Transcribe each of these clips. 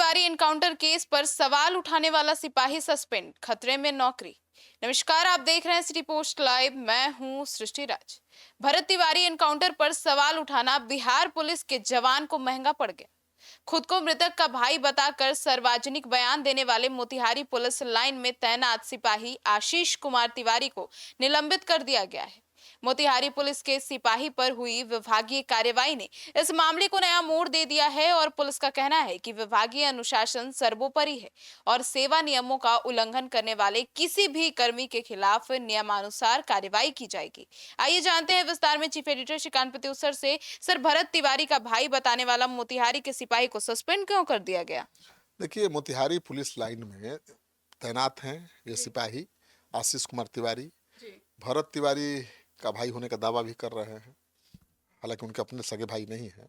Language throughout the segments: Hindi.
तिवारी एनकाउंटर केस पर सवाल उठाने वाला सिपाही सस्पेंड, खतरे में नौकरी। नमस्कार, आप देख रहे हैं सिटी पोस्ट लाइव। मैं हूं सृष्टि राज। भरत तिवारी एनकाउंटर पर सवाल उठाना बिहार पुलिस के जवान को महंगा पड़ गया। खुद को मृतक का भाई बताकर सार्वजनिक बयान देने वाले मोतिहारी पुलिस लाइन में तैनात सिपाही आशीष कुमार तिवारी को निलंबित कर दिया गया है। मोतिहारी पुलिस के सिपाही पर हुई विभागीय कार्रवाई ने इस मामले को नया मोड़ दे दिया है और पुलिस का कहना है कि विभागीय अनुशासन सर्वोपरि है और सेवा नियमों का उल्लंघन करने वाले किसी भी कर्मी के खिलाफ नियमानुसार कार्रवाई की जाएगी। आइए जानते हैं विस्तार में चीफ एडिटर श्रीकांत प्रत्युत्तर से। सर, भरत तिवारी का भाई बताने वाला मोतिहारी के सिपाही को सस्पेंड क्यों कर दिया गया? देखिए, मोतिहारी पुलिस लाइन में तैनात हैं ये सिपाही आशीष कुमार तिवारी। भरत तिवारी का भाई होने का दावा भी कर रहे हैं, हालांकि उनके अपने सगे भाई नहीं हैं।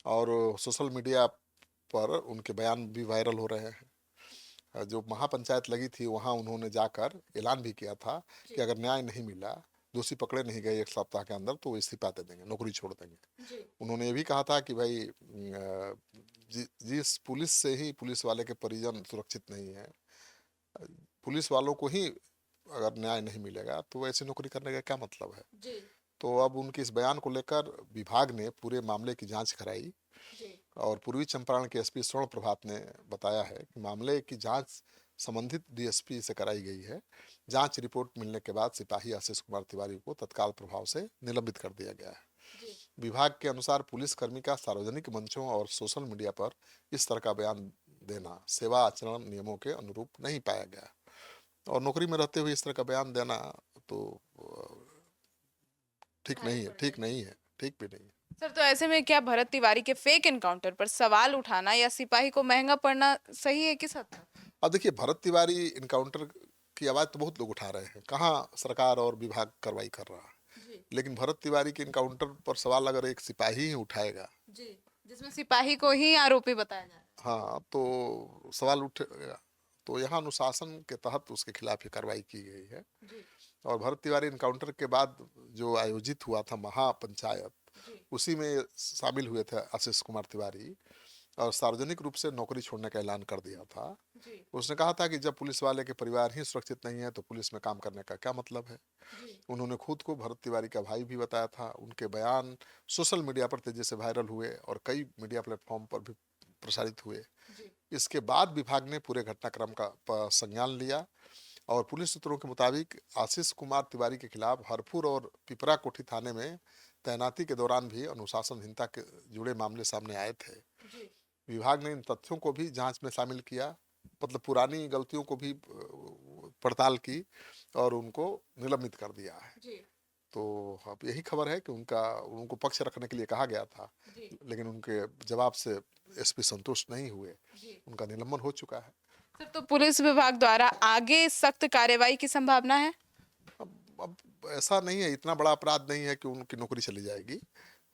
और सोशल मीडिया पर उनके बयान भी वायरल हो रहे हैं। जो महापंचायत लगी थी वहां उन्होंने जाकर ऐलान भी किया था कि अगर न्याय नहीं मिला, दोषी पकड़े नहीं गए 1 सप्ताह के अंदर, तो वो इस्तीफा दे देंगे, नौकरी छोड़ देंगे। उन्होंने ये भी कहा था कि भाई जिस पुलिस से ही पुलिस वाले के परिजन सुरक्षित नहीं है, पुलिस वालों को ही अगर न्याय नहीं मिलेगा तो ऐसी नौकरी करने का क्या मतलब है। तो अब उनके इस बयान को लेकर विभाग ने पूरे मामले की जांच कराई और पूर्वी चंपारण के एसपी स्वर्ण प्रभात ने बताया है कि मामले की जांच संबंधित डीएसपी से कराई गई है। जांच रिपोर्ट मिलने के बाद सिपाही आशीष कुमार तिवारी को तत्काल प्रभाव से निलंबित कर दिया गया है। विभाग के अनुसार पुलिस कर्मी का सार्वजनिक मंचों और सोशल मीडिया पर इस तरह का बयान देना सेवा आचरण नियमों के अनुरूप नहीं पाया गया और नौकरी में रहते हुए इस तरह का बयान देना तो ठीक नहीं है, ठीक भी नहीं है। सर, तो ऐसे में क्या भरत तिवारी के फेक एनकाउंटर पर सवाल उठाना या सिपाही को महंगा पड़ना सही है किस हद तक? अब देखिए, भरत तिवारी इनकाउंटर की आवाज तो बहुत लोग उठा रहे हैं, कहाँ सरकार और विभाग कार्रवाई कर रहा है। लेकिन भरत तिवारी के इनकाउंटर पर सवाल अगर एक सिपाही ही उठाएगा, जिसमें सिपाही को ही आरोपी बताया जाए, हाँ, तो सवाल उठेगा। तो यहाँ अनुशासन के तहत उसके खिलाफ ही कार्रवाई की गई है। और भरत तिवारी इनकाउंटर के बाद जो आयोजित हुआ था महापंचायत, उसी में शामिल हुए थे आशीष कुमार तिवारी और सार्वजनिक रूप से नौकरी छोड़ने का ऐलान कर दिया था। उसने कहा था कि जब पुलिस वाले के परिवार ही सुरक्षित नहीं है तो पुलिस में काम करने का क्या मतलब है। उन्होंने खुद को भरत तिवारी का भाई भी बताया था। उनके बयान सोशल मीडिया पर तेजी से वायरल हुए और कई मीडिया प्लेटफॉर्म पर भी प्रसारित हुए। इसके बाद विभाग ने पूरे घटनाक्रम का संज्ञान लिया और पुलिस सूत्रों के मुताबिक आशीष कुमार तिवारी के खिलाफ हरपुर और पिपरा कोठी थाने में तैनाती के दौरान भी अनुशासनहीनता के जुड़े मामले सामने आए थे। विभाग ने इन तथ्यों को भी जांच में शामिल किया, मतलब पुरानी गलतियों को भी पड़ताल की और उनको निलंबित कर दिया है। तो अब यही खबर है कि उनको पक्ष रखने के लिए कहा गया था, लेकिन उनके जवाब से एसपी संतुष्ट नहीं हुए, उनका निलंबन हो चुका है। सर, तो पुलिस विभाग द्वारा आगे सख्त कार्रवाई की संभावना है? अब ऐसा नहीं है, इतना बड़ा अपराध नहीं है कि उनकी नौकरी चली जाएगी।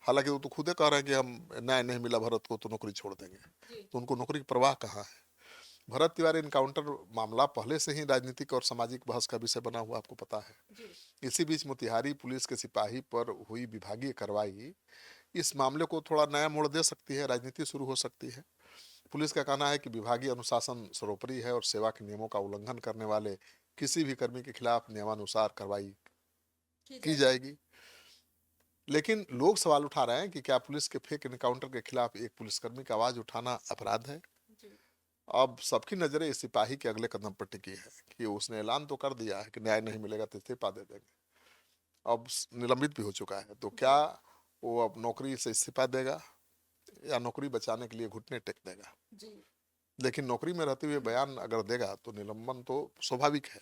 हालांकि वो तो खुद कह रहे हैं कि हम न्याय नहीं मिला भरत को तो नौकरी छोड़ देंगे, तो उनको नौकरी की परवाह कहाँ है। भरत तिवारी इनकाउंटर मामला पहले से ही राजनीतिक और सामाजिक बहस का विषय बना हुआ, आपको पता है। इसी बीच मोतिहारी पुलिस के सिपाही पर हुई विभागीय कार्रवाई इस मामले को थोड़ा नया मोड़ दे सकती है, राजनीति शुरू हो सकती है। पुलिस का कहना है कि विभागीय अनुशासन सर्वोपरि है और सेवा के नियमों का उल्लंघन करने वाले किसी भी कर्मी के खिलाफ नियमानुसार कार्रवाई की जाएगी। लेकिन लोग सवाल उठा रहे हैं कि क्या पुलिस के फेक एनकाउंटर के खिलाफ एक पुलिसकर्मी की आवाज उठाना अपराध है। अब सबकी नजरें इस सिपाही के अगले कदम पर टिकी है कि उसने ऐलान तो कर दिया है कि न्याय नहीं मिलेगा तो इस्तीफा दे देंगे, अब निलंबित भी हो चुका है, तो क्या वो अब नौकरी से इस्तीफा देगा या नौकरी बचाने के लिए घुटने टेक देगा। लेकिन नौकरी में रहते हुए बयान अगर देगा तो निलंबन तो स्वाभाविक है।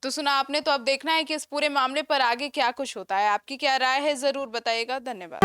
तो सुना आपने, तो अब देखना है कि इस पूरे मामले पर आगे क्या कुछ होता है। आपकी क्या राय है, जरूर बताइएगा। धन्यवाद।